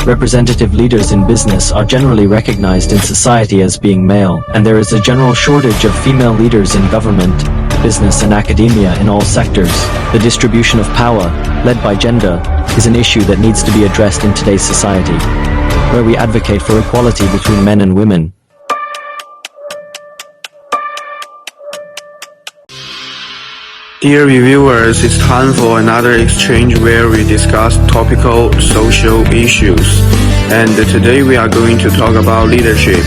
representative leaders in business are generally recognized in society as being male, and there is a general shortage of female leaders in government, business and academia in all sectors. The distribution of power, led by gender, is an issue that needs to be addressed in today's society, where we advocate for equality between men and women. Dear reviewers, it's time for another exchange where we discuss topical social issues. And today we are going to talk about leadership.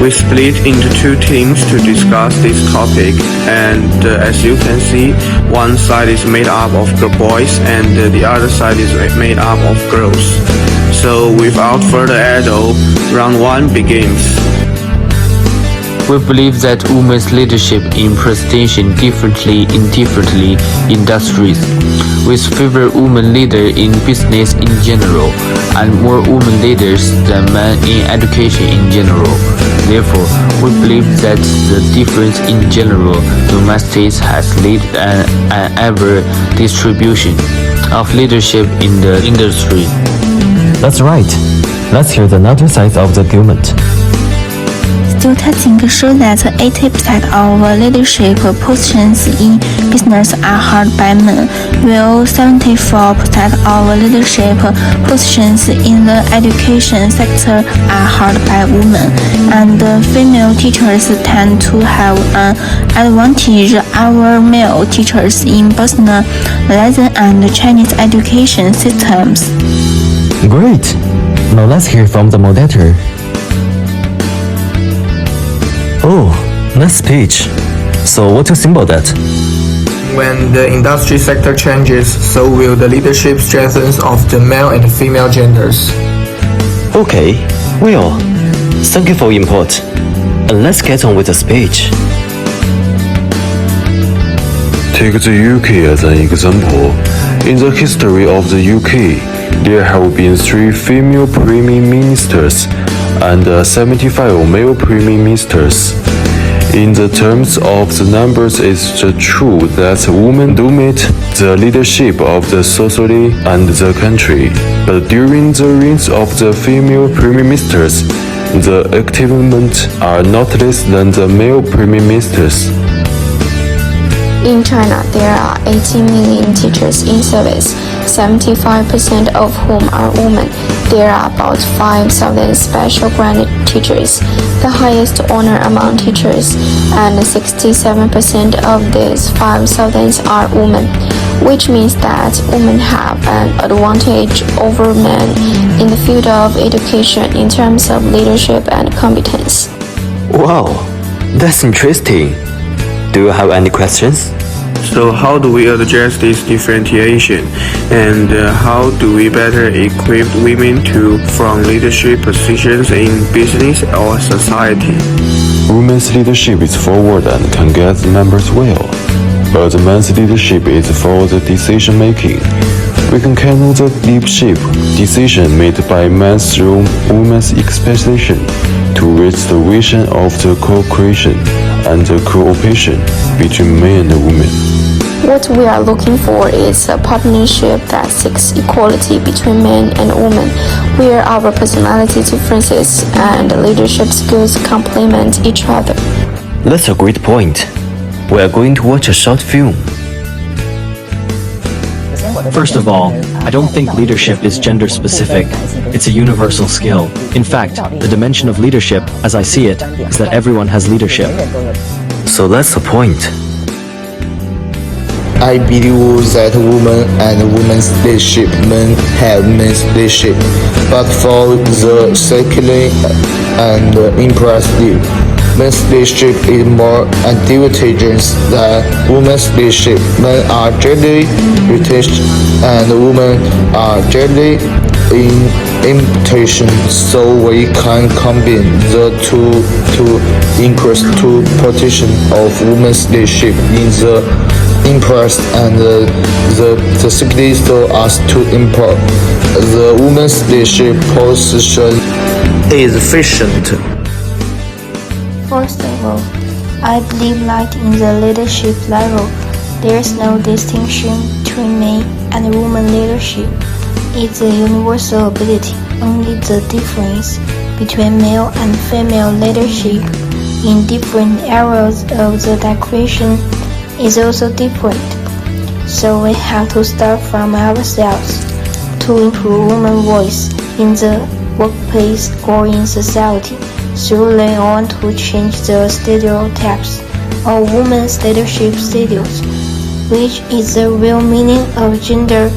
We split into two teams to discuss this topic, and as you can see, one side is made up of boys and the other side is made up of girls. So without further ado, round one begins. We believe that women's leadership in presentation differently in different industries, with fewer women leaders in business in general, and more women leaders than men in education in general. Therefore, we believe that the difference in general domestics has led an uneven distribution of leadership in the industry. That's right. Let's hear the other side of the argument. Still testing show that 80% of leadership positions in business are held by men, while 74% of leadership positions in the education sector are held by women, and female teachers tend to have an advantage over male teachers in both the Latin and Chinese education systems. Great! Now let's hear from the moderator. Oh, nice speech. So what do you think about that? When the industry sector changes, so will the leadership strengthens of the male and female genders. Okay, well, thank you for your input. And let's get on with the speech. Take the UK as an example. In the history of the UK, there have been 3 female prime ministers and 75 male prime ministers. In the terms of the numbers, it's true that women dominate the leadership of the society and the country. But during the reigns of the female prime ministers, the achievements are not less than the male prime ministers. In China, there are 18 million teachers in service, 75% of whom are women. There are about 5,000 special grant teachers, the highest honor among teachers, and 67% of these 5,000 are women, which means that women have an advantage over men in the field of education in terms of leadership and competence. Wow, that's interesting. Do you have any questions? So how do we address this differentiation, and how do we better equip women from leadership positions in business or society? Women's leadership is forward and can get members well, but men's leadership is for the decision making. We can channel the leadership decision made by men through women's expression to reach the vision of the co-creation and the cooperation between men and women. What we are looking for is a partnership that seeks equality between men and women, where our personality differences and leadership skills complement each other. That's a great point. We are going to watch a short film. First of all, I don't think leadership is gender specific. It's a universal skill. In fact, the dimension of leadership, as I see it, is that everyone has leadership. So that's the point. I believe that women and women's leadership, men have men's leadership, but for the secular and impressive, men's leadership is more advantageous than women's leadership. Men are generally retained and women are generally in imitation, so we can combine the two to increase the potential of women's leadership in the impressed and the secretary so as to import the women's leadership position is efficient. First of all, I believe that in the leadership level, there is no distinction between men and women leadership. is a universal ability. Only the difference between male and female leadership in different areas of the declaration is also different. So we have to start from ourselves to improve women's voice in the workplace or in society. So they want to change the stereotypes of women's leadership styles, which is the real meaning of gender